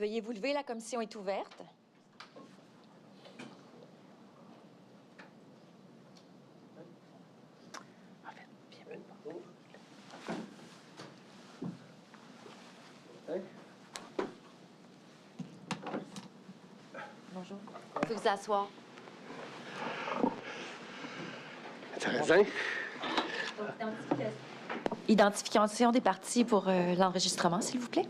Veuillez vous lever, la commission est ouverte. Bonjour. Vous pouvez vous asseoir. Intéressant. Identification des parties pour l'enregistrement, s'il vous plaît.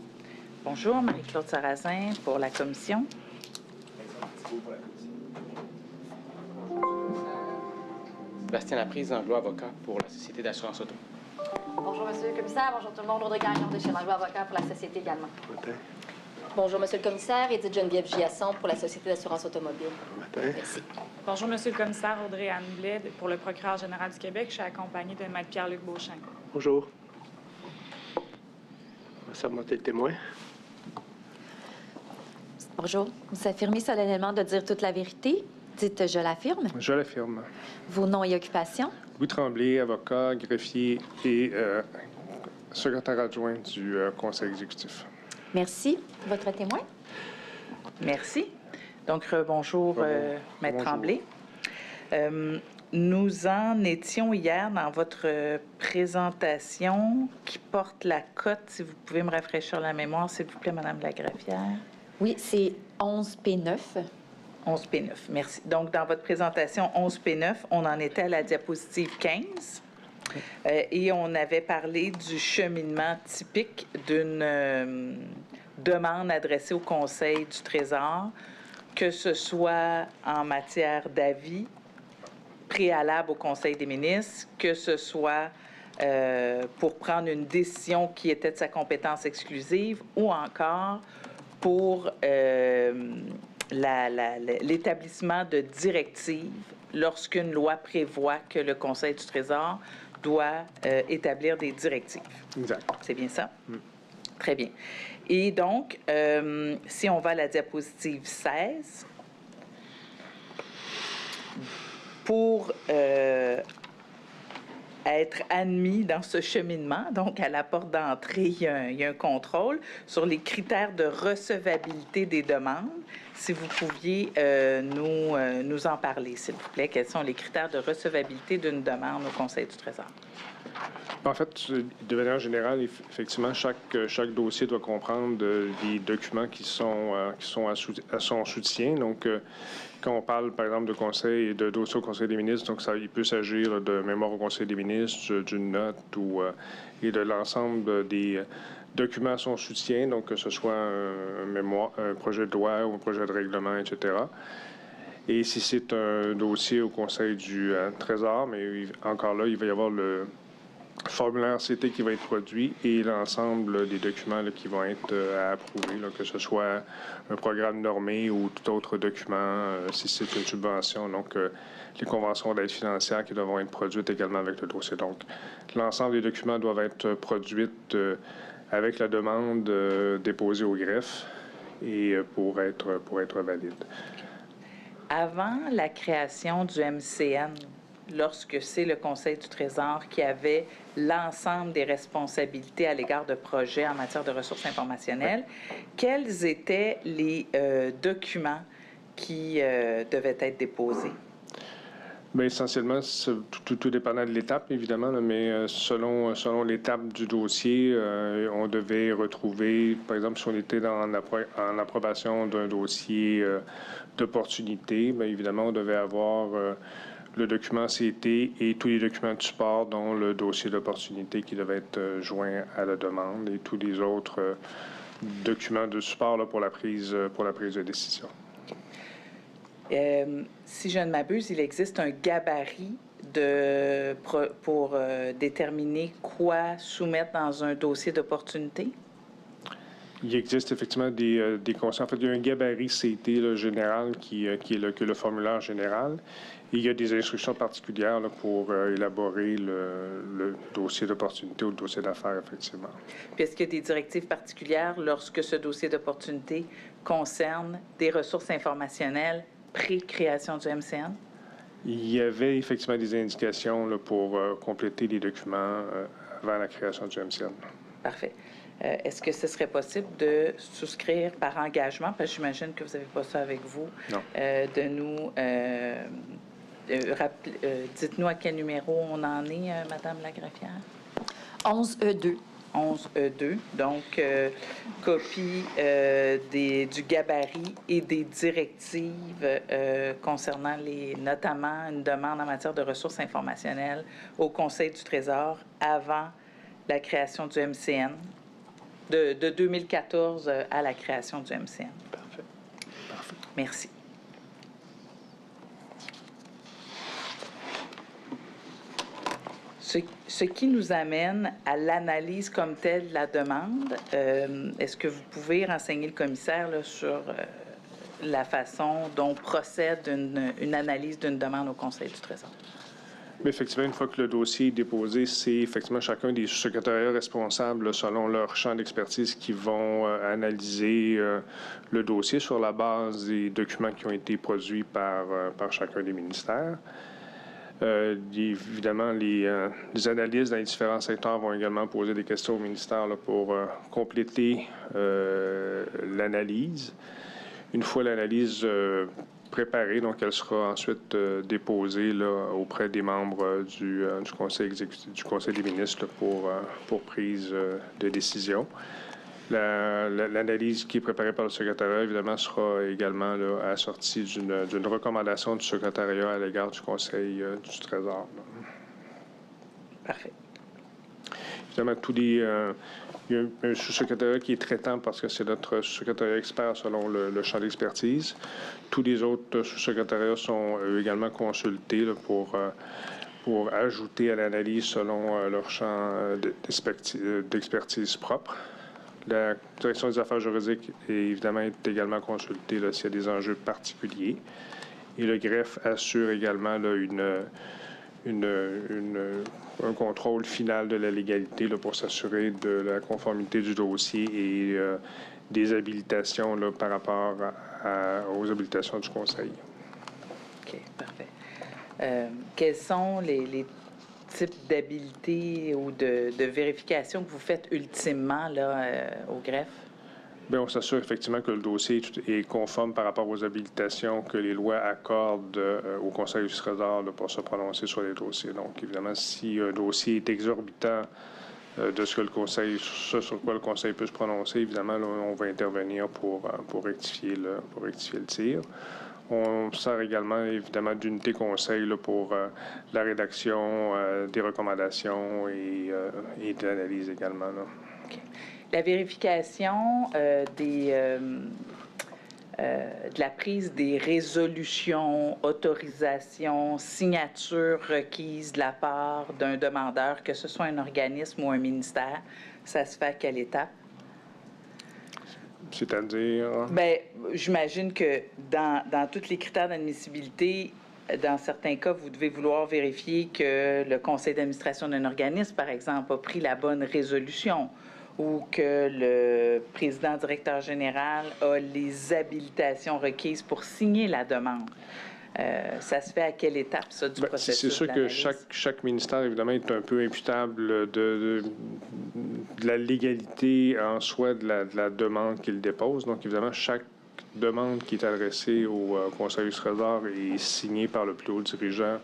Bonjour, Marie-Claude Sarrazin pour la commission. Bastien Laprise, anglo avocat pour la Société d'assurance auto. Bonjour, Monsieur le commissaire. Bonjour tout le monde. Audrey Gagnon de chez l'anglo avocat pour la Société également. Matin. Bonjour, Monsieur le commissaire. Edith Geneviève Giasson pour la Société d'assurance automobile. Matin. Merci. Bonjour, Monsieur le commissaire. Audrey-Anne Blais pour le procureur général du Québec. Je suis accompagnée de Maître Pierre-Luc Beauchamp. Bonjour. On va surmonter le témoin. Bonjour. Vous affirmez solennellement de dire toute la vérité. Dites « je l'affirme Je l'affirme. ». Vos noms et occupations. Louis Tremblay, avocat, greffier et secrétaire adjoint du conseil exécutif. Merci. Votre témoin. Merci. Donc, bonjour, Maître Bonjour. Tremblay. Nous en étions hier dans votre présentation qui porte la cote. Si vous pouvez me rafraîchir la mémoire, s'il vous plaît, Madame la greffière. Oui, c'est 11P9. 11P9, merci. Donc, dans votre présentation 11P9, on en était à la diapositive 15 et on avait parlé du cheminement typique d'une demande adressée au Conseil du Trésor, que ce soit en matière d'avis préalable au Conseil des ministres, que ce soit pour prendre une décision qui était de sa exclusive ou encore pour l'établissement de directives lorsqu'une loi prévoit que le Conseil du Trésor doit établir des directives. Exact. C'est bien ça? Très bien. Et donc, si on va à la diapositive 16, pour être admis dans ce cheminement, donc à la porte d'entrée, il y a un contrôle sur les critères de recevabilité des demandes. Si vous pouviez nous en parler, s'il vous plaît, quels sont les critères de recevabilité d'une demande au Conseil du Trésor? En fait, de manière générale, effectivement, chaque dossier doit comprendre des documents qui sont à son soutien. Donc, quand on parle, par exemple, de dossier au Conseil des ministres, donc il peut s'agir de mémoire au Conseil des ministres, d'une note et de l'ensemble des documents à son soutien, donc que ce soit un projet de loi ou un projet de règlement, etc. Et si c'est un dossier au Conseil du Trésor, mais encore là, il va y avoir le formulaire CT qui va être produit et l'ensemble des documents là, qui vont être à approuver, là, que ce soit un programme normé ou tout autre document, si c'est une subvention, donc les conventions d'aide financière qui devront être produites également avec le dossier. Donc, l'ensemble des documents doivent être produits avec la demande déposée au greffe et pour être valide. Avant la création du MCN, lorsque c'est le Conseil du Trésor qui avait l'ensemble des responsabilités à l'égard de projets en matière de ressources informationnelles, quels étaient les documents qui devaient être déposés? Bien, essentiellement, tout dépendant de l'étape, évidemment, là, mais selon l'étape du dossier, on devait retrouver, par exemple, si on était en approbation d'un dossier d'opportunité, bien évidemment, on devait avoir le document CT et tous les documents de support, dont le dossier d'opportunité qui devait être joint à la demande et tous les autres documents de support là, pour la prise de décision. Si je ne m'abuse, il existe un gabarit pour déterminer quoi soumettre dans un dossier d'opportunité? Il existe effectivement des conseils. En fait, il y a un gabarit CT là, général qui est le formulaire général. Et il y a des instructions particulières là, pour élaborer le dossier d'opportunité ou le dossier d'affaires, effectivement. Puis est-ce qu'il y a des directives particulières lorsque ce dossier d'opportunité concerne des ressources informationnelles pré-création du MCN? Il y avait effectivement des indications là, pour compléter les documents avant la création du MCN. Parfait. Est-ce que ce serait possible de souscrire par engagement, parce que j'imagine que vous n'avez pas ça avec vous, de nous... dites-nous à quel numéro on en est, Madame la greffière? 11E2. 11E2. Donc, copie du gabarit et des directives concernant notamment une demande en matière de ressources informationnelles au Conseil du Trésor avant la création du MCN, de 2014 à la création du MCN. Parfait. Merci. Ce qui nous amène à l'analyse comme telle de la demande. Est-ce que vous pouvez renseigner le commissaire là, sur la façon dont procède une analyse d'une demande au Conseil du Trésor? Mais effectivement, une fois que le dossier est déposé, c'est effectivement chacun des sous-secrétariats responsables, là, selon leur champ d'expertise, qui vont analyser le dossier sur la base des documents qui ont été produits par chacun des ministères. Évidemment, les analystes dans les différents secteurs vont également poser des questions au ministère là, pour compléter l'analyse. Une fois l'analyse préparée, donc elle sera ensuite déposée là, auprès des membres du Conseil exécutif, du Conseil des ministres là, pour prise de décision. L'analyse qui est préparée par le secrétariat, évidemment, sera également là, assortie d'une recommandation du secrétariat à l'égard du Conseil du Trésor. Là. Parfait. Évidemment, il y a un sous-secrétariat qui est traitant parce que c'est notre sous-secrétariat expert selon le champ d'expertise. Tous les autres sous-secrétariats sont également consultés là, pour ajouter à l'analyse selon leur champ d'expertise propre. La direction des affaires juridiques évidemment est également consultée là, s'il y a des enjeux particuliers. Et le greffe assure également là, un contrôle final de la légalité là, pour s'assurer de la conformité du dossier et des habilitations là, par rapport aux habilitations du Conseil. OK, parfait. Quels sont les types d'habilité ou de vérification que vous faites ultimement là, au greffe? Bien, on s'assure effectivement que le dossier est conforme par rapport aux habilitations que les lois accordent au Conseil du Trésor pour se prononcer sur les dossiers. Donc, évidemment, si un dossier est exorbitant de ce sur quoi le Conseil peut se prononcer, évidemment, là, on va intervenir pour rectifier le tir. On sert également, évidemment, d'unité conseil là, pour la rédaction des recommandations et de l'analyse également. Là. Okay. La vérification de la prise des résolutions, autorisations, signatures requises de la part d'un demandeur, que ce soit un organisme ou un ministère, ça se fait à quelle étape? C'est-à-dire? Bien, j'imagine que dans tous les critères d'admissibilité, dans certains cas, vous devez vouloir vérifier que le conseil d'administration d'un organisme, par exemple, a pris la bonne résolution ou que le président directeur général a les habilitations requises pour signer la demande. Ça se fait à quelle étape, ça, du processus? C'est sûr que chaque ministère, évidemment, est un peu imputable de la légalité en soi de la demande qu'il dépose. Donc, évidemment, chaque demande qui est adressée au Conseil du Trésor est signée par le plus haut dirigeant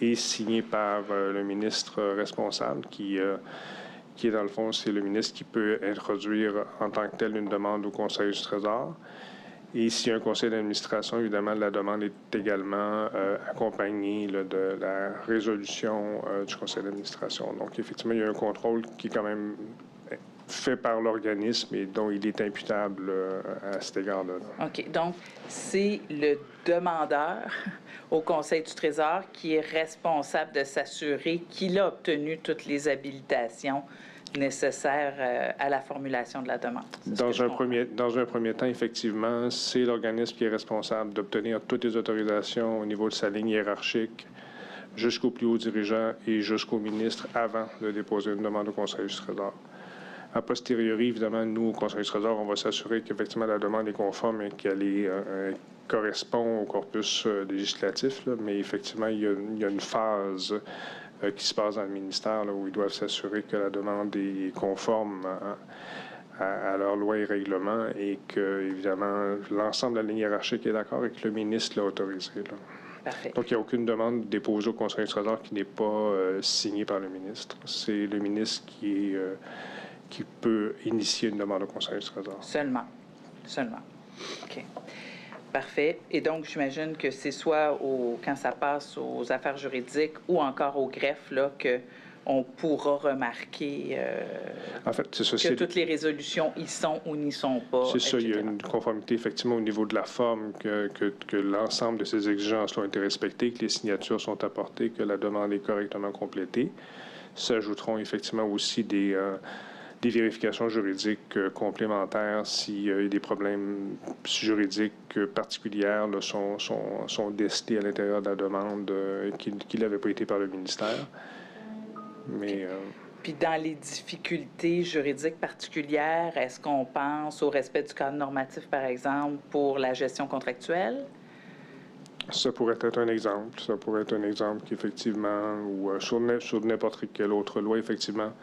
et signée par le ministre responsable qui est, dans le fond, c'est le ministre qui peut introduire en tant que tel une demande au Conseil du Trésor. Et s'il y a un conseil d'administration, évidemment, la demande est également accompagnée là, de la résolution du conseil d'administration. Donc, effectivement, il y a un contrôle qui est quand même fait par l'organisme et dont il est imputable à cet égard-là. OK. Donc, c'est le demandeur au Conseil du Trésor qui est responsable de s'assurer qu'il a obtenu toutes les habilitations nécessaires à la formulation de la demande. Dans un premier temps, effectivement, c'est l'organisme qui est responsable d'obtenir toutes les autorisations au niveau de sa ligne hiérarchique jusqu'au plus haut dirigeant et jusqu'au ministre avant de déposer une demande au Conseil du Trésor. A posteriori, évidemment, nous, au Conseil du Trésor, on va s'assurer qu'effectivement la demande est conforme et qu'elle correspond au corpus législatif, là, mais effectivement, il y a une phase qui se passe dans le ministère, là, où ils doivent s'assurer que la demande est conforme à leurs lois et règlements et que, évidemment, l'ensemble de la ligne hiérarchique est d'accord et que le ministre l'a autorisé. Là. Parfait. Donc, il n'y a aucune demande déposée au Conseil du Trésor qui n'est pas signée par le ministre. C'est le ministre qui peut initier une demande au Conseil du Trésor. Seulement. OK. Parfait. Et donc, j'imagine que c'est soit quand ça passe aux affaires juridiques ou encore au greffe, là, qu'on pourra remarquer en fait, c'est ça, que toutes les résolutions y sont ou n'y sont pas. C'est ça, il y a etc. une conformité effectivement au niveau de la forme, que l'ensemble de ces exigences ont été respectées, que les signatures sont apportées, que la demande est correctement complétée. S'ajouteront effectivement aussi des vérifications juridiques complémentaires s'il y a des problèmes juridiques particuliers là, sont décelés à l'intérieur de la demande qui n'avaient pas été par le ministère. Mais... Puis dans les difficultés juridiques particulières, est-ce qu'on pense au respect du cadre normatif, par exemple, pour la gestion contractuelle? Ça pourrait être un exemple. Ça pourrait être un exemple qu'effectivement, ou sur n'importe quelle autre loi, effectivement,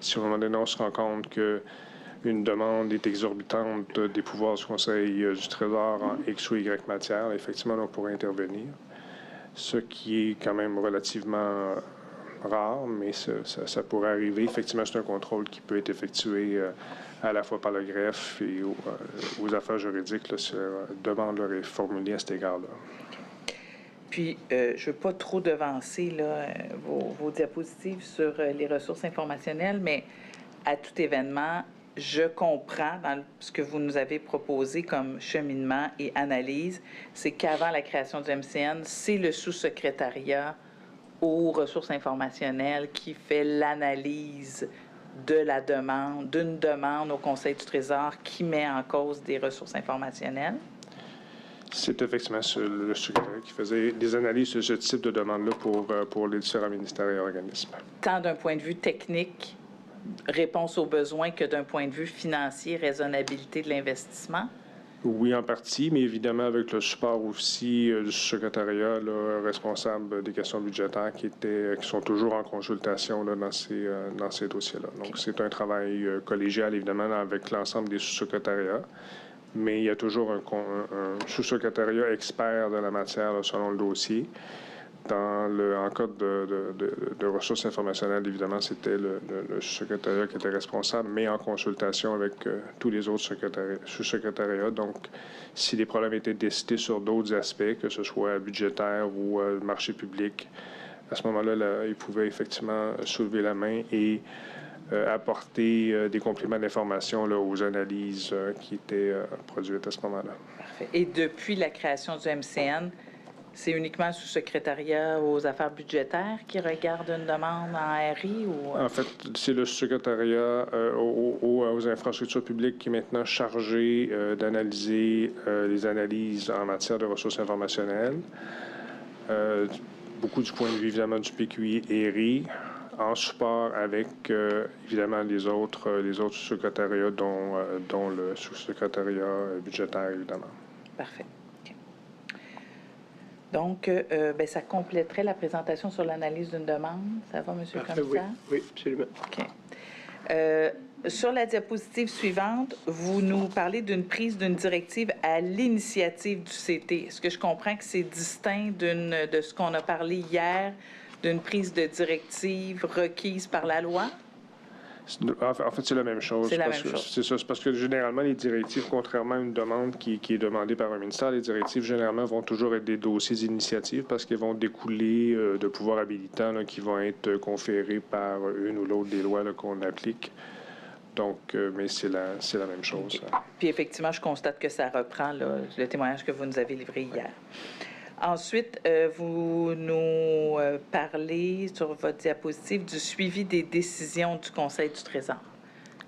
si à un moment donné, on se rend compte qu'une demande est exorbitante des pouvoirs du Conseil du Trésor en X ou Y matière, effectivement, on pourrait intervenir. Ce qui est quand même relativement rare, mais ça pourrait arriver. Effectivement, c'est un contrôle qui peut être effectué à la fois par le greffe et aux affaires juridiques, là, si la demande leur est formulée à cet égard-là. Puis, je ne veux pas trop devancer là, vos diapositives sur les ressources informationnelles, mais à tout événement, je comprends dans ce que vous nous avez proposé comme cheminement et analyse, c'est qu'avant la création du MCN, c'est le sous-secrétariat aux ressources informationnelles qui fait l'analyse de la demande, d'une demande au Conseil du Trésor qui met en cause des ressources informationnelles. C'est effectivement le secrétariat qui faisait des analyses de ce type de demande-là pour les différents ministères et organismes. Tant d'un point de vue technique, réponse aux besoins, que d'un point de vue financier, raisonnabilité de l'investissement? Oui, en partie, mais évidemment avec le support aussi du secrétariat là, responsable des questions budgétaires qui sont toujours en consultation là, dans ces dossiers-là. Donc, c'est un travail collégial, évidemment, avec l'ensemble des sous-secrétariats, mais il y a toujours un sous-secrétariat expert de la matière là, selon le dossier. En cas de ressources informationnelles, évidemment, c'était le secrétariat qui était responsable, mais en consultation avec tous les autres sous-secrétariats. Donc, si les problèmes étaient décidés sur d'autres aspects, que ce soit budgétaire ou marché public, à ce moment-là, ils pouvaient effectivement soulever la main et apporter des compléments d'information là, aux analyses qui étaient produites à ce moment-là. Parfait. Et depuis la création du MCN, c'est uniquement le sous-secrétariat aux affaires budgétaires qui regarde une demande en RI ou... En fait, c'est le secrétariat aux infrastructures publiques qui est maintenant chargé d'analyser les analyses en matière de ressources informationnelles. Beaucoup du point de vue, évidemment, du PQI et RI, en support avec, évidemment, les autres sous-secrétariats, dont le sous-secrétariat budgétaire, évidemment. Parfait. Donc, ça compléterait la présentation sur l'analyse d'une demande. Ça va, M. le commissaire? Oui, absolument. OK. Sur la diapositive suivante, vous nous parlez d'une prise d'une directive à l'initiative du CT. Est-ce que je comprends que c'est distinct de ce qu'on a parlé hier, d'une prise de directive requise par la loi? En fait, c'est la même chose. C'est la même chose. C'est ça. C'est parce que généralement, les directives, contrairement à une demande qui est demandée par un ministère, les directives, généralement, vont toujours être des dossiers d'initiative parce qu'elles vont découler de pouvoirs habilitants là, qui vont être conférés par une ou l'autre des lois là, qu'on applique. Donc, mais c'est la même chose. Okay. Puis, effectivement, je constate que ça reprend là, le témoignage que vous nous avez livré hier. Ensuite, vous nous parlez sur votre diapositive du suivi des décisions du Conseil du Trésor.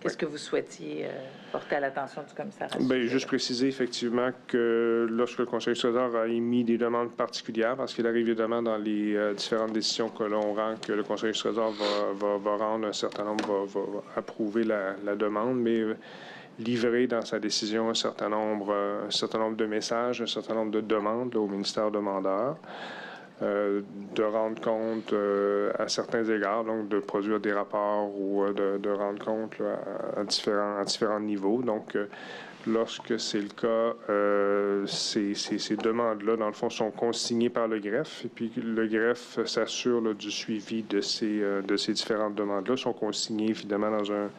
Qu'est-ce que vous souhaitiez porter à l'attention du commissaire? Bien, juste préciser effectivement que lorsque le Conseil du Trésor a émis des demandes particulières, parce qu'il arrive évidemment dans les différentes décisions que l'on rend, que le Conseil du Trésor va rendre un certain nombre, va approuver la demande, mais livrer dans sa décision un certain nombre de messages, un certain nombre de demandes là, au ministère demandeur. de rendre compte à certains égards, donc de produire des rapports ou de rendre compte là, à différents niveaux. Donc, lorsque c'est le cas, ces demandes-là, dans le fond, sont consignées par le greffe, et puis le greffe s'assure là, du suivi de ces différentes demandes-là, sont consignées évidemment dans un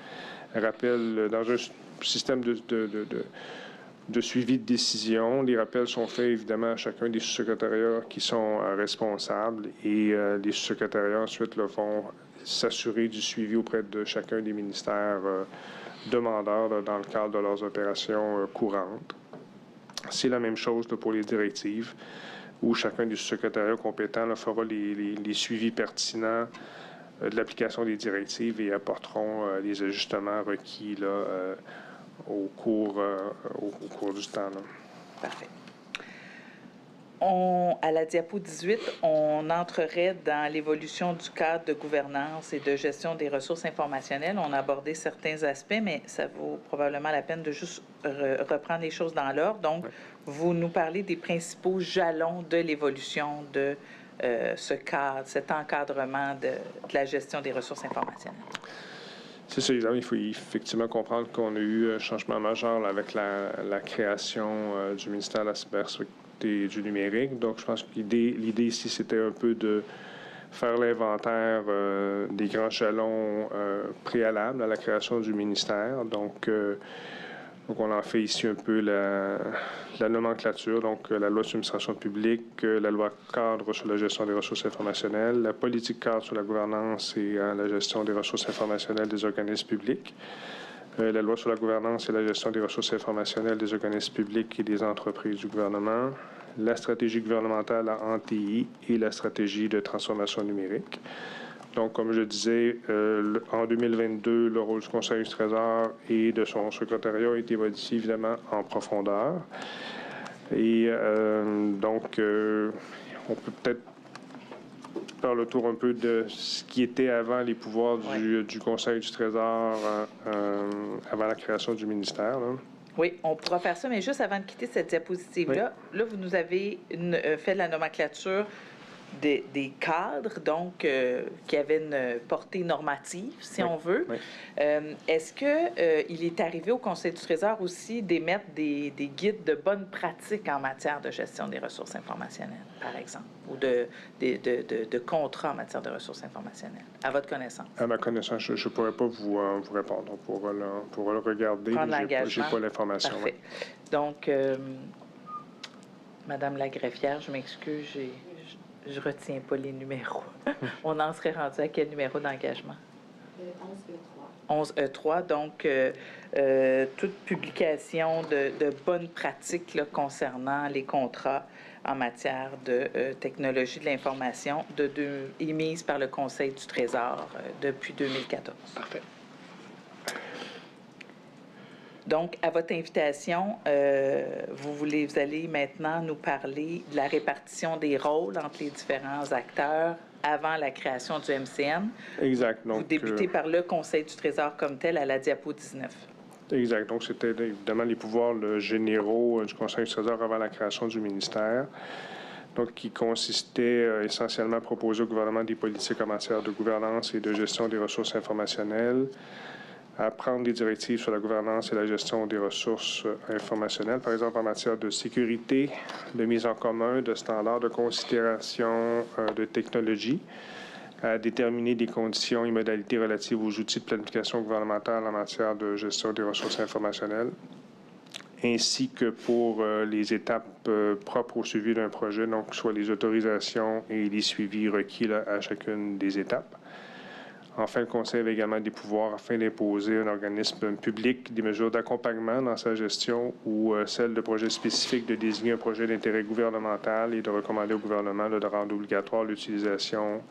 rappel, dans un système de suivi de décision. Les rappels sont faits évidemment à chacun des sous-secrétariats qui sont responsables, et les sous-secrétariats ensuite là, vont s'assurer du suivi auprès de chacun des ministères demandeurs là, dans le cadre de leurs opérations courantes. C'est la même chose là, pour les directives, où chacun des sous-secrétariats compétents là, fera les suivis pertinents de l'application des directives et apporteront les ajustements requis là, au cours du temps. Là. Parfait. À la diapo 18, on entrerait dans l'évolution du cadre de gouvernance et de gestion des ressources informationnelles. On a abordé certains aspects, mais ça vaut probablement la peine de juste reprendre les choses dans l'ordre. Donc, vous nous parlez des principaux jalons de l'évolution de ce cadre, cet encadrement de la gestion des ressources informationnelles. C'est ça, évidemment. Il faut effectivement comprendre qu'on a eu un changement majeur là, avec la création du ministère de la cybersécurité et du numérique. Donc, je pense que l'idée ici, c'était un peu de faire l'inventaire des grands jalons préalables à la création du ministère. Donc, on en fait ici un peu la nomenclature, donc la loi sur l'administration publique, la loi cadre sur la gestion des ressources informationnelles, la politique cadre sur la gouvernance et la gestion des ressources informationnelles des organismes publics, la loi sur la gouvernance et la gestion des ressources informationnelles des organismes publics et des entreprises du gouvernement, la stratégie gouvernementale en TI et la stratégie de transformation numérique. Donc, comme je disais, en 2022, le rôle du Conseil du Trésor et de son secrétariat a été modifié, évidemment, en profondeur. Et donc, on peut peut-être faire le tour un peu de ce qui était avant les pouvoirs du Conseil du Trésor, avant la création du ministère. Là. Oui, on pourra faire ça, mais juste avant de quitter cette diapositive-là, là, vous nous avez fait la nomenclature des cadres, donc, qui avaient une portée normative, si on veut. Oui. Est-ce qu'il est arrivé au Conseil du Trésor aussi d'émettre des guides de bonnes pratiques en matière de gestion des ressources informationnelles, par exemple, ou de contrats en matière de ressources informationnelles, à votre connaissance? À ma connaissance, je ne pourrais pas vous répondre. On pourra le regarder, mais je n'ai pas l'information. Parfait. Ouais. Donc, Madame la greffière, je m'excuse, je ne retiens pas les numéros. On en serait rendu à quel numéro d'engagement? 11E3. 11E3, donc toute publication de bonnes pratiques là, concernant les contrats en matière de technologie de l'information émise par le Conseil du Trésor depuis 2014. Parfait. Donc, à votre invitation, vous allez maintenant nous parler de la répartition des rôles entre les différents acteurs avant la création du MCN. Exact. Donc, vous débutez par le Conseil du Trésor comme tel à la diapo 19. Exact. Donc, c'était évidemment les pouvoirs généraux du Conseil du Trésor avant la création du ministère. Donc, qui consistait essentiellement à proposer au gouvernement des politiques en matière de gouvernance et de gestion des ressources informationnelles, à prendre des directives sur la gouvernance et la gestion des ressources informationnelles, par exemple en matière de sécurité, de mise en commun de standards de considération de technologie, à déterminer des conditions et modalités relatives aux outils de planification gouvernementale en matière de gestion des ressources informationnelles, ainsi que pour les étapes propres au suivi d'un projet, donc soit les autorisations et les suivis requis là, à chacune des étapes. Enfin, le Conseil avait également des pouvoirs afin d'imposer à un organisme public des mesures d'accompagnement dans sa gestion ou celle de projets spécifiques de désigner un projet d'intérêt gouvernemental et de recommander au gouvernement là, de rendre obligatoire l'utilisation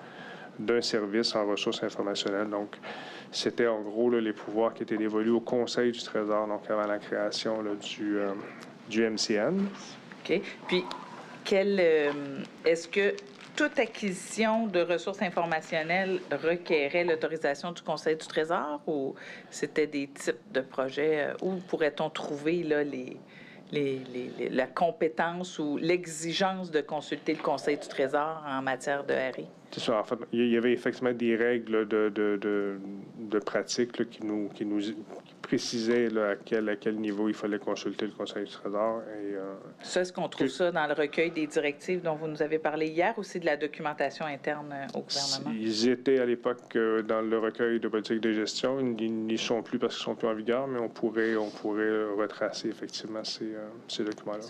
d'un service en ressources informationnelles. Donc, c'était en gros là, les pouvoirs qui étaient dévolus au Conseil du Trésor, donc avant la création là, du MCN. OK. Puis, est-ce que toute acquisition de ressources informationnelles requérait l'autorisation du Conseil du Trésor ou c'était des types de projets? Où pourrait-on trouver là, la compétence ou l'exigence de consulter le Conseil du Trésor en matière de RI? C'est ça. En fait, il y avait effectivement des règles de pratique là, qui précisaient là, à quel niveau il fallait consulter le Conseil du Trésor. Et, ça, est-ce qu'on trouve ça dans le recueil des directives dont vous nous avez parlé hier ou c'est de la documentation interne au gouvernement? Ils étaient à l'époque dans le recueil de politique de gestion. Ils n'y sont plus parce qu'ils sont plus en vigueur, mais on pourrait retracer effectivement ces documents-là.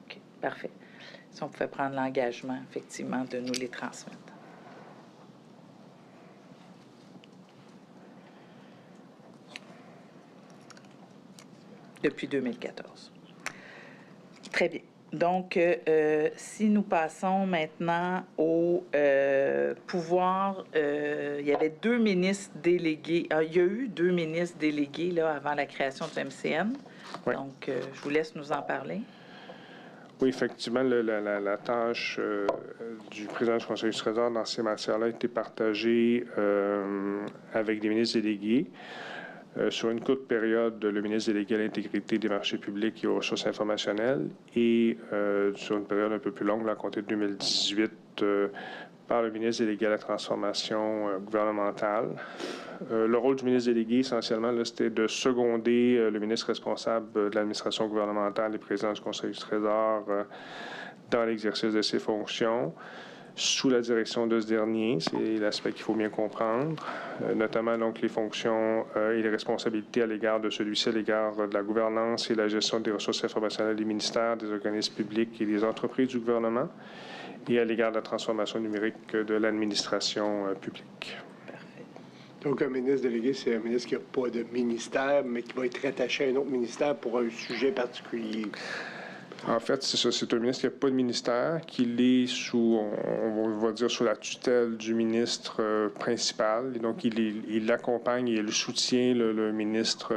OK, parfait. Si on pouvait prendre l'engagement, effectivement, de nous les transmettre. Depuis 2014. Très bien. Donc, si nous passons maintenant au pouvoir, il y avait 2 ministres délégués. Il y a eu 2 ministres délégués là, avant la création du MCN. Oui. Donc, je vous laisse nous en parler. Oui, effectivement, la tâche du président du Conseil du Trésor dans ces matières-là a été partagée avec des ministres délégués. Sur une courte période, le ministre délégué à l'intégrité des marchés publics et aux ressources informationnelles et sur une période un peu plus longue, là, à compter de 2018, par le ministre délégué à la transformation gouvernementale. Le rôle du ministre délégué, essentiellement, c'était de seconder le ministre responsable de l'administration gouvernementale et président du Conseil du Trésor dans l'exercice de ses fonctions, sous la direction de ce dernier. C'est l'aspect qu'il faut bien comprendre, notamment donc les fonctions et les responsabilités à l'égard de celui-ci, à l'égard de la gouvernance et la gestion des ressources informationnelles des ministères, des organismes publics et des entreprises du gouvernement, et à l'égard de la transformation numérique de l'administration publique. Donc, un ministre délégué, c'est un ministre qui n'a pas de ministère, mais qui va être rattaché à un autre ministère pour un sujet particulier. En fait, c'est ça. C'est un ministre qui n'a pas de ministère, qui est sous, on va dire, sous la tutelle du ministre principal. Et donc, il l'accompagne et il soutient le ministre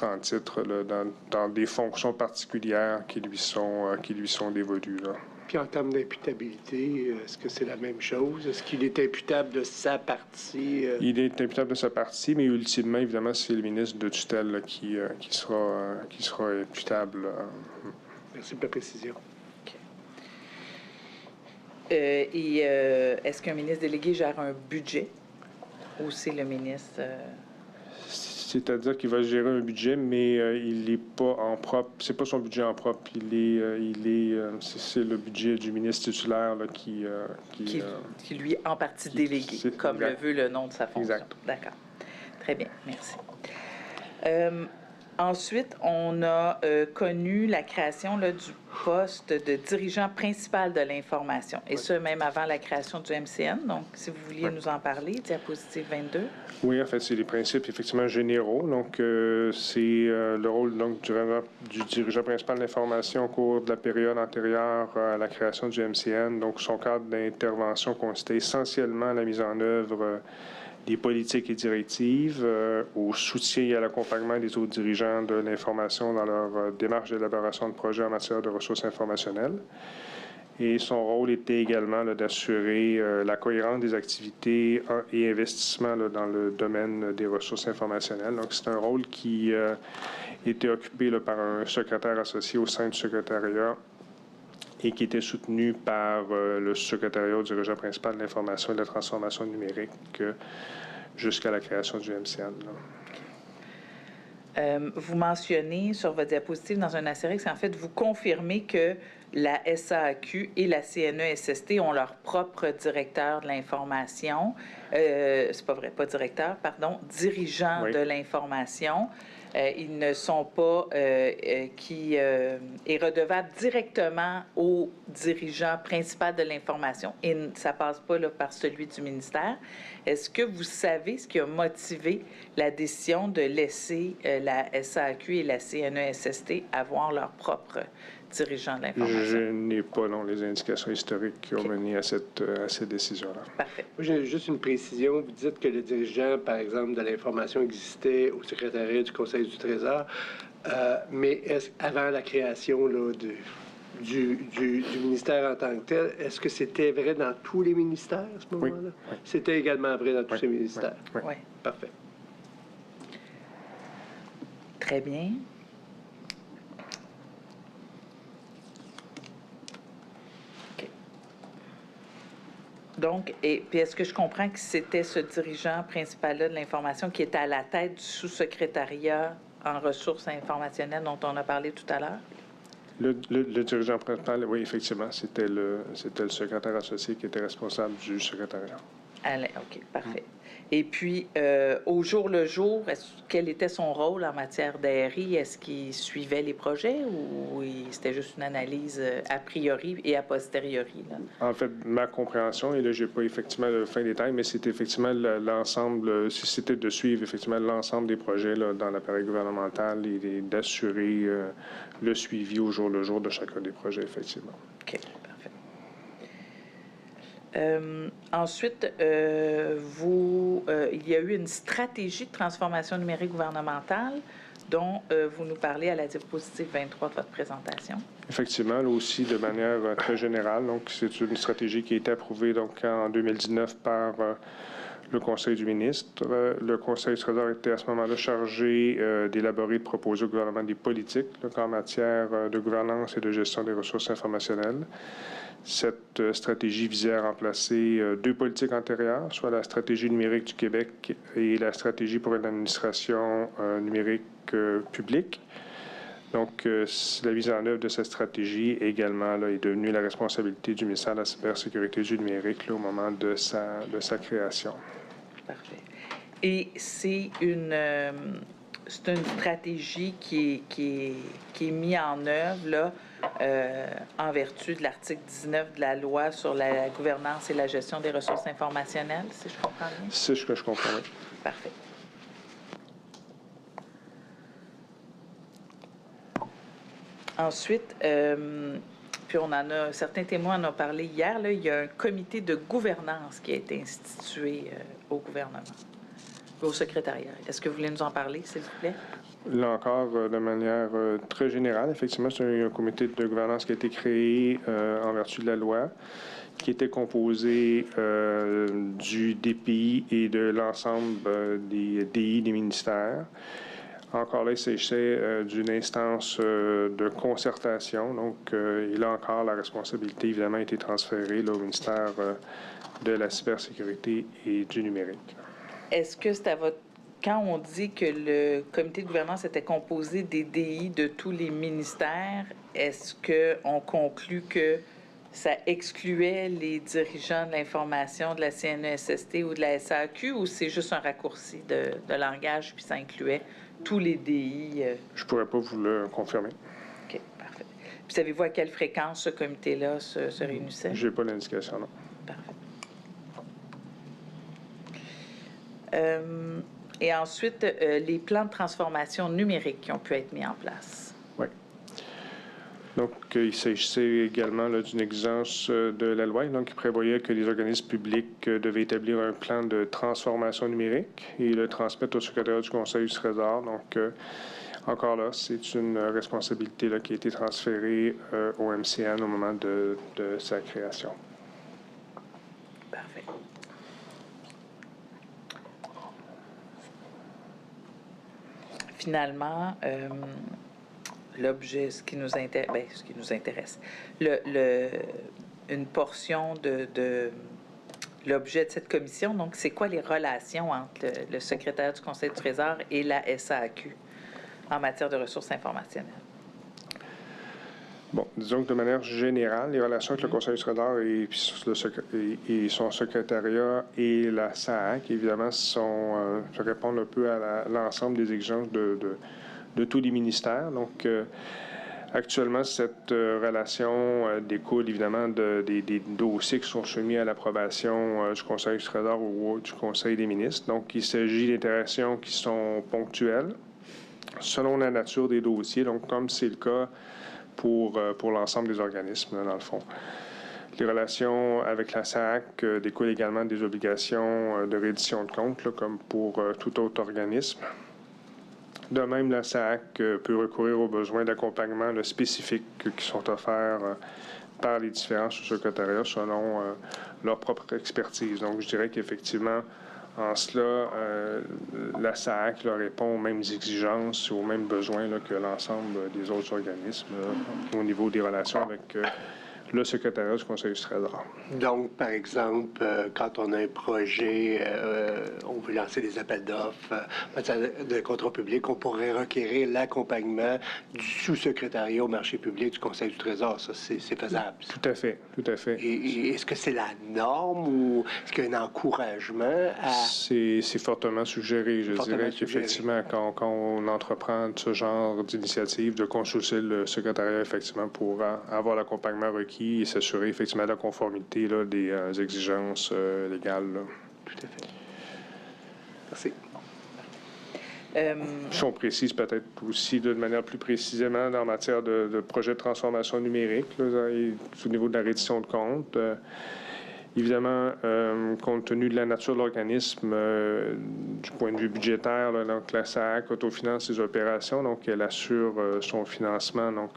en titre là, dans des fonctions particulières qui lui sont dévolues. Là. Puis en termes d'imputabilité, est-ce que c'est la même chose? Est-ce qu'il est imputable de sa partie? Il est imputable de sa partie, mais ultimement, évidemment, c'est le ministre de tutelle là, qui sera imputable. Merci pour la précision. Okay. Est-ce qu'un ministre délégué gère un budget ou c'est le ministre... C'est-à-dire qu'il va gérer un budget, mais il n'est pas en propre. C'est pas son budget en propre. C'est le budget du ministre titulaire là, qui lui est en partie délégué, comme le veut le nom de sa fonction. Exact. D'accord. Très bien, merci. Ensuite, on a connu la création là, du poste de dirigeant principal de l'information, et ce, même avant la création du MCN. Donc, si vous vouliez nous en parler, diapositive 22. Oui, en fait, c'est les principes effectivement généraux. Donc, c'est le rôle donc, du dirigeant principal de l'information au cours de la période antérieure à la création du MCN. Donc, son cadre d'intervention consistait essentiellement à la mise en œuvre des politiques et directives, au soutien et à l'accompagnement des autres dirigeants de l'information dans leur démarche d'élaboration de projets en matière de ressources informationnelles. Et son rôle était également d'assurer la cohérence des activités et investissements là, dans le domaine des ressources informationnelles. Donc, c'est un rôle qui était occupé là, par un secrétaire associé au sein du secrétariat et qui était soutenu par le secrétariat au dirigeant principal de l'information et de la transformation numérique jusqu'à la création du MCN. Vous mentionnez sur votre diapositive dans un astérix, en fait, vous confirmez que la SAAQ et la CNESST ont leur propre directeur de l'information. C'est pas vrai, pas directeur, pardon, dirigeant de l'information. Ils ne sont pas qui est redevable directement au dirigeant principal de l'information et ça passe pas là, par celui du ministère. Est-ce que vous savez ce qui a motivé la décision de laisser la SAAQ et la CNESST avoir leur propre dirigeant de l'information? Je n'ai pas les indications historiques qui ont mené à cette décision-là. Parfait. Moi, j'ai juste une précision. Vous dites que le dirigeant, par exemple, de l'information existait au secrétariat du Conseil du Trésor, mais avant la création là, du ministère en tant que tel, est-ce que c'était vrai dans tous les ministères à ce moment-là? Oui. C'était également vrai dans tous ces ministères? Oui. Parfait. Très bien. Donc, et puis est-ce que je comprends que c'était ce dirigeant principal-là de l'information qui était à la tête du sous-secrétariat en ressources informationnelles dont on a parlé tout à l'heure? Le dirigeant principal, oui, effectivement, c'était le secrétaire associé qui était responsable du secrétariat. OK, parfait. Et puis, au jour le jour, quel était son rôle en matière d'ARI? Est-ce qu'il suivait les projets ou c'était juste une analyse a priori et a posteriori? Là? En fait, ma compréhension, et là, je n'ai pas effectivement le fin détail, mais c'était effectivement l'ensemble, si c'était de suivre effectivement l'ensemble des projets là, dans l'appareil gouvernemental et d'assurer le suivi au jour le jour de chacun des projets, effectivement. OK, parfait. Ensuite, il y a eu une stratégie de transformation numérique gouvernementale dont vous nous parlez à la diapositive 23 de votre présentation. Effectivement, là aussi, de manière très générale. Donc, c'est une stratégie qui a été approuvée donc, en 2019 par le Conseil du ministre. Le Conseil du Trésor était à ce moment-là chargé d'élaborer et de proposer au gouvernement des politiques donc, en matière de gouvernance et de gestion des ressources informationnelles. Cette stratégie visait à remplacer deux politiques antérieures, soit la stratégie numérique du Québec et la stratégie pour une administration numérique publique. Donc, la mise en œuvre de cette stratégie également là, est devenue la responsabilité du ministère de la Cybersécurité du numérique là, au moment de sa création. Parfait. Et c'est une stratégie qui est mise en œuvre là, en vertu de l'article 19 de la loi sur la gouvernance et la gestion des ressources informationnelles, si je comprends bien? C'est ce que je comprends, oui. Parfait. Ensuite, puis certains témoins en ont parlé hier, là, il y a un comité de gouvernance qui a été institué au gouvernement, au secrétariat. Est-ce que vous voulez nous en parler, s'il vous plaît? Là encore, de manière très générale, effectivement, c'est un comité de gouvernance qui a été créé en vertu de la loi, qui était composé du DPI et de l'ensemble des DI des ministères. Encore là, il s'agissait d'une instance de concertation. Donc, et là encore, la responsabilité, évidemment, a été transférée là, au ministère de la cybersécurité et du numérique. Est-ce que c'est à votre... Quand on dit que le comité de gouvernance était composé des DI de tous les ministères, est-ce qu'on conclut que ça excluait les dirigeants de l'information de la CNESST ou de la SAQ, ou c'est juste un raccourci de langage, puis ça incluait tous les DI? Je ne pourrais pas vous le confirmer. OK, parfait. Puis savez-vous à quelle fréquence ce comité-là se réunissait? Je n'ai pas l'indication, non. Parfait. Et ensuite, les plans de transformation numérique qui ont pu être mis en place. Oui. Donc, il s'agissait également d'une exigence de la loi, donc, qui prévoyait que les organismes publics devaient établir un plan de transformation numérique et le transmettre au secrétaire du Conseil du Trésor. Donc, encore là, c'est une responsabilité là, qui a été transférée au MCN au moment de sa création. Parfait. Finalement, l'objet, ce qui nous intéresse, une portion de l'objet de cette commission, donc c'est quoi les relations entre le secrétaire du Conseil du Trésor et la SAQ en matière de ressources informationnelles? Bon, disons que de manière générale, les relations avec le Conseil du Trésor et son secrétariat et la SAAC, évidemment, répondent un peu à l'ensemble des exigences de tous les ministères. Donc, actuellement, cette relation découle évidemment des dossiers qui sont soumis à l'approbation du Conseil du Trésor ou du Conseil des ministres. Donc, il s'agit d'interactions qui sont ponctuelles selon la nature des dossiers. Donc, comme c'est le cas pour l'ensemble des organismes, là, dans le fond. Les relations avec la SAAC découlent également des obligations de reddition de comptes, là, comme pour tout autre organisme. De même, la SAAC peut recourir aux besoins d'accompagnement spécifiques qui sont offerts par les différents sous-secrétariats selon leur propre expertise. Donc, je dirais qu'effectivement, en cela, la SAAC là, répond aux mêmes exigences et aux mêmes besoins là, que l'ensemble des autres organismes au niveau des relations avec le secrétariat du Conseil du Trésor. Donc, par exemple, quand on a un projet, on veut lancer des appels d'offres, de contrats publics, on pourrait requérir l'accompagnement du sous-secrétariat au marché public du Conseil du Trésor. Ça, c'est faisable. Ça. Tout à fait, tout à fait. Et est-ce que c'est la norme ou est-ce qu'il y a un encouragement à... C'est fortement suggéré. Je dirais qu'effectivement, quand on entreprend ce genre d'initiative, de consulter le secrétariat, effectivement, pour avoir l'accompagnement requis et s'assurer, effectivement, de la conformité là, des exigences légales. Là. Tout à fait. Merci. Si on précise peut-être aussi de manière plus précisément en matière de projet de transformation numérique, là, au niveau de la reddition de comptes, évidemment, compte tenu de la nature de l'organisme, du point de vue budgétaire, là, donc la SAAC autofinance ses opérations, donc elle assure son financement, donc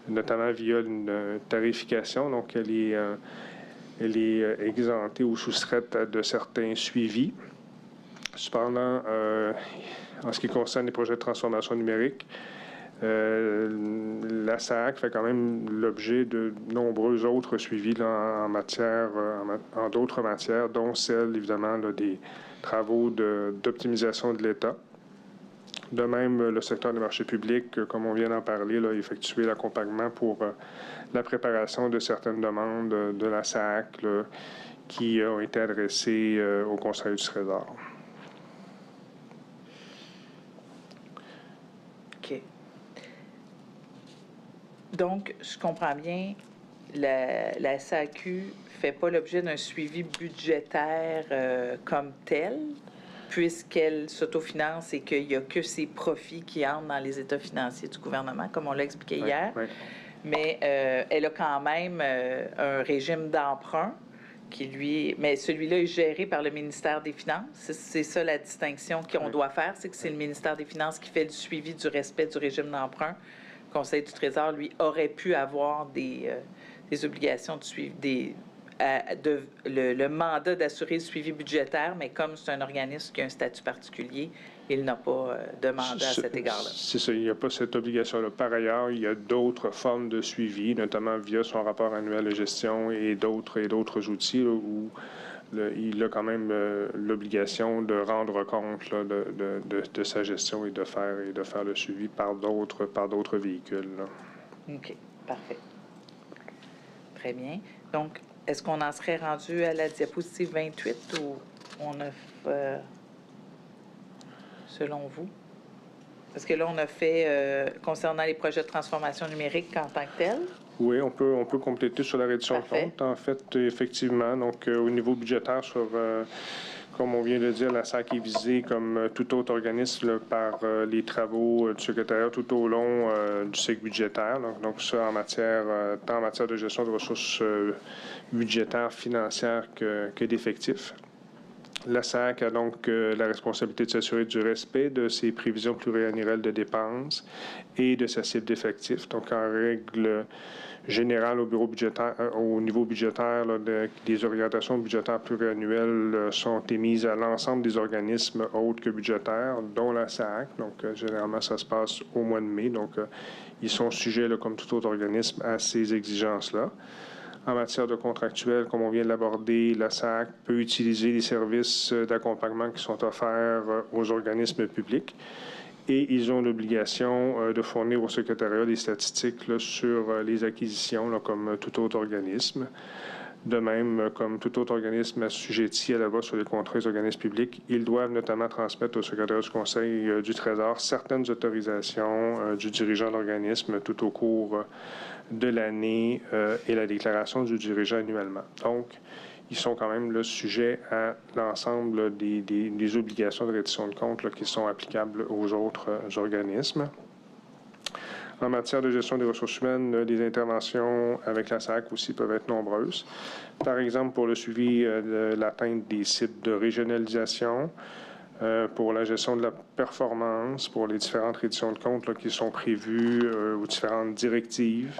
notamment via une tarification, donc elle est exemptée ou soustraite de certains suivis. Cependant, en ce qui concerne les projets de transformation numérique, la SAAC fait quand même l'objet de nombreux autres suivis là, en d'autres matières, dont celle, évidemment, là, des travaux d'optimisation de l'État. De même, le secteur des marchés publics, comme on vient d'en parler, là, a effectué l'accompagnement pour la préparation de certaines demandes de la SAAC là, qui ont été adressées au Conseil du Trésor. OK. Donc, je comprends bien, la SAQ ne fait pas l'objet d'un suivi budgétaire comme tel, puisqu'elle s'autofinance et qu'il n'y a que ses profits qui entrent dans les états financiers du gouvernement, comme on l'a expliqué hier. Oui. Mais elle a quand même un régime d'emprunt qui, lui... Mais celui-là est géré par le ministère des Finances. C'est ça la distinction qu'on doit faire, c'est que c'est le ministère des Finances qui fait le suivi du respect du régime d'emprunt. Le Conseil du Trésor, lui, aurait pu avoir des obligations de suivre, le mandat d'assurer le suivi budgétaire, mais comme c'est un organisme qui a un statut particulier, il n'a pas de mandat à cet égard-là. C'est ça, il n'y a pas cette obligation-là. Par ailleurs, il y a d'autres formes de suivi, notamment via son rapport annuel de gestion et d'autres outils là, où il a quand même l'obligation de rendre compte là, de sa gestion et de faire le suivi par d'autres véhicules. Là. OK, parfait. Très bien. Donc, est-ce qu'on en serait rendu à la diapositive 28 ou on a... selon vous? Parce que là, on a fait, concernant les projets de transformation numérique en tant que tel. Oui, on peut compléter sur la réduction de compte. En fait, effectivement, donc au niveau budgétaire, comme on vient de dire, la SAC est visée comme tout autre organisme là, par les travaux du secrétariat tout au long du cycle budgétaire. Donc ça, tant en matière de gestion de ressources budgétaires, financières que d'effectifs. La SAC a donc la responsabilité de s'assurer du respect de ses prévisions pluriannuelles de dépenses et de sa cible d'effectifs. Donc, en règle générale, au niveau budgétaire, là, des orientations budgétaires pluriannuelles sont émises à l'ensemble des organismes autres que budgétaires, dont la SAC. Donc, généralement, ça se passe au mois de mai. Donc, ils sont sujets, là, comme tout autre organisme, à ces exigences-là. En matière de contractuel, comme on vient de l'aborder, la SAC peut utiliser les services d'accompagnement qui sont offerts aux organismes publics et ils ont l'obligation de fournir au secrétariat des statistiques là, sur les acquisitions, là, comme tout autre organisme. De même, comme tout autre organisme assujetti à la loi sur les contrats des organismes publics, ils doivent notamment transmettre au secrétariat du Conseil du Trésor certaines autorisations du dirigeant de l'organisme tout au cours de l'année et la déclaration du dirigeant annuellement. Donc, ils sont quand même là, sujets à l'ensemble des obligations de reddition de comptes là, qui sont applicables aux autres organismes. En matière de gestion des ressources humaines, les interventions avec la SAC aussi peuvent être nombreuses. Par exemple, pour le suivi de l'atteinte des cibles de régionalisation, pour la gestion de la performance, pour les différentes redditions de comptes là, qui sont prévues aux différentes directives,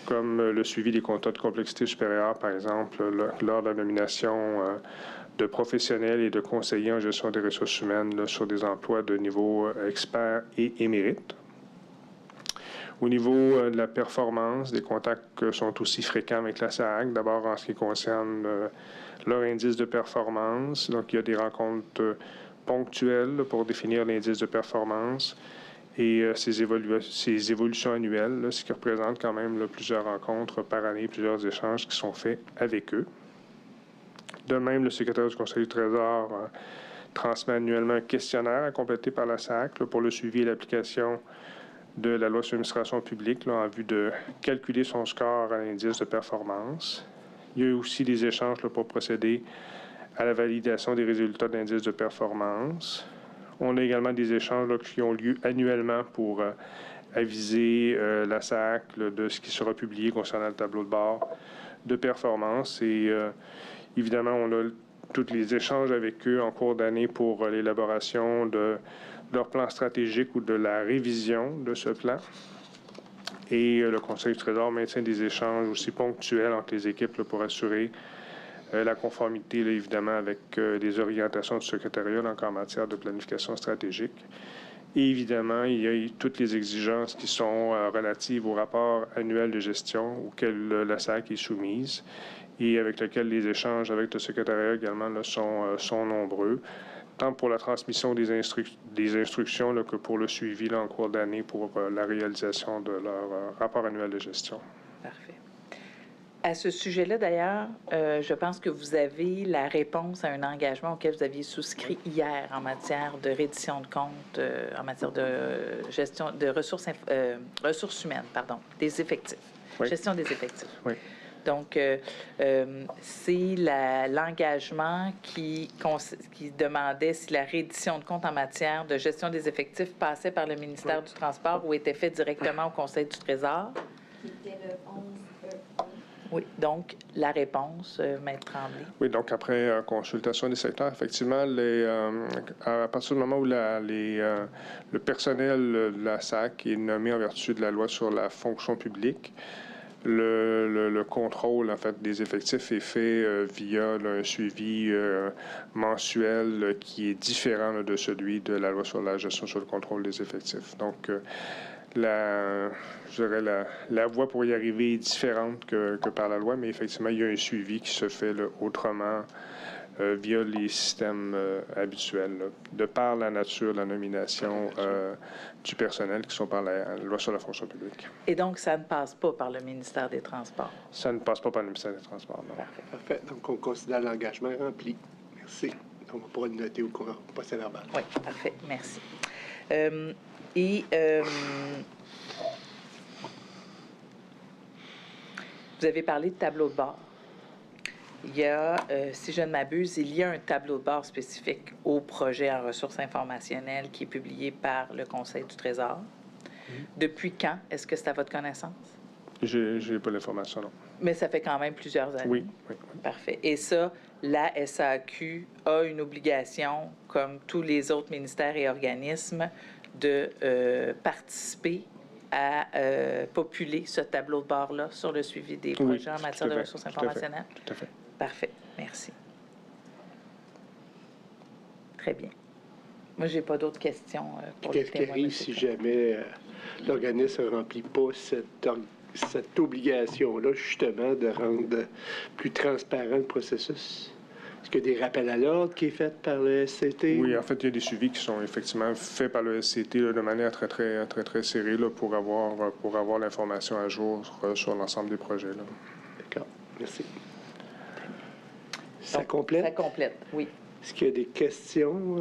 comme le suivi des contrats de complexité supérieure, par exemple, lors de la nomination de professionnels et de conseillers en gestion des ressources humaines là, sur des emplois de niveau expert et émérite. Au niveau de la performance, les contacts sont aussi fréquents avec la SAAC. D'abord, en ce qui concerne leur indice de performance. Donc, il y a des rencontres ponctuelles pour définir l'indice de performance et ces évolutions annuelles, là, ce qui représente quand même là, plusieurs rencontres par année, plusieurs échanges qui sont faits avec eux. De même, le secrétaire du Conseil du Trésor transmet annuellement un questionnaire à compléter par la SAAC là, pour le suivi et l'application de la loi sur l'administration publique là, en vue de calculer son score à l'indice de performance. Il y a eu aussi des échanges là, pour procéder à la validation des résultats de l'indice de performance. On a également des échanges là, qui ont lieu annuellement pour aviser la SAAC là, de ce qui sera publié concernant le tableau de bord de performance. Et évidemment, on a tous les échanges avec eux en cours d'année pour l'élaboration de leur plan stratégique ou de la révision de ce plan. Et le Conseil du Trésor maintient des échanges aussi ponctuels entre les équipes là, pour assurer la conformité, là, évidemment, avec les orientations du secrétariat donc en matière de planification stratégique. Et évidemment, il y a toutes les exigences qui sont relatives au rapport annuel de gestion auquel la SAAC est soumise et avec lequel les échanges avec le secrétariat également là, sont nombreux, tant pour la transmission des instructions là, que pour le suivi là, en cours d'année pour la réalisation de leur rapport annuel de gestion. Parfait. À ce sujet-là, d'ailleurs, je pense que vous avez la réponse à un engagement auquel vous aviez souscrit hier en matière de reddition de comptes, en matière de gestion de ressources humaines, des effectifs, oui. Gestion des effectifs. Oui. Donc, c'est l'engagement qui demandait si la reddition de comptes en matière de gestion des effectifs passait par le ministère du Transport ou était fait directement au Conseil du Trésor. C'était le 11. Oui, donc la réponse, Maître Tremblay. Oui, donc après consultation des secteurs, effectivement, à partir du moment où le personnel de la SAAC est nommé en vertu de la loi sur la fonction publique, le contrôle en fait des effectifs est fait via là, un suivi mensuel qui est différent là, de celui de la loi sur la gestion sur le contrôle des effectifs. Donc la voie pour y arriver est différente que par la loi, mais effectivement, il y a un suivi qui se fait là, autrement via les systèmes habituels, là, de par la nature de la nomination du personnel qui sont par la loi sur la fonction publique. Et donc, ça ne passe pas par le ministère des Transports? Ça ne passe pas par le ministère des Transports, non. Parfait. Donc, on considère l'engagement rempli. Merci. Donc, on pourra le noter au procès-verbal. Oui, parfait. Merci. Vous avez parlé de tableau de bord. Il y a, si je ne m'abuse, il y a un tableau de bord spécifique au projet en ressources informationnelles qui est publié par le Conseil du Trésor. Depuis quand? Est-ce que c'est à votre connaissance? Je n'ai pas l'information, non. Mais ça fait quand même plusieurs années. Oui. Parfait. Et ça, la SAQ a une obligation, comme tous les autres ministères et organismes, de participer à populer ce tableau de bord-là sur le suivi des projets en matière de ressources informationnelles? Tout à fait. Parfait. Merci. Très bien. Moi, je n'ai pas d'autres questions pour les Qu'est-ce qui témoins. arrive si jamais l'organisme ne remplit pas cette obligation-là, justement, de rendre plus transparent le processus? Est-ce qu'il y a des rappels à l'ordre qui est fait par le SCT? Oui, en fait, il y a des suivis qui sont effectivement faits par le SCT là, de manière très serrée là, pour avoir l'information à jour sur l'ensemble des projets. Là. D'accord. Merci. Ça complète? Ça complète, oui. Est-ce qu'il y a des questions?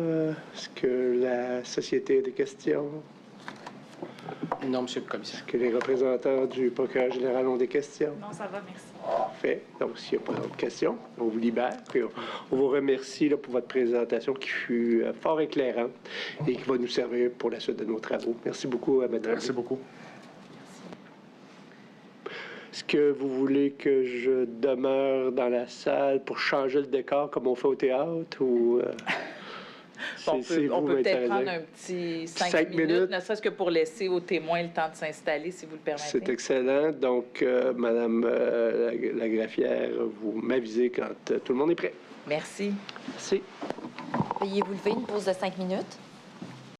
Est-ce que la société a des questions? Non, Monsieur le Commissaire. Est-ce que les représentants du procureur général ont des questions? Non, ça va, merci. Parfait. Donc, s'il n'y a pas d'autres questions, on vous libère. Puis on vous remercie là, pour votre présentation qui fut fort éclairante et qui va nous servir pour la suite de nos travaux. Merci beaucoup, Madame. Merci beaucoup. Est-ce que vous voulez que je demeure dans la salle pour changer le décor comme on fait au théâtre ou... On peut peut-être prendre un petit 5 minutes, ne serait-ce que pour laisser aux témoins le temps de s'installer, si vous le permettez. C'est excellent. Donc, Madame la greffière, vous m'avisez quand tout le monde est prêt. Merci. Merci. Veuillez vous lever, une pause de 5 minutes.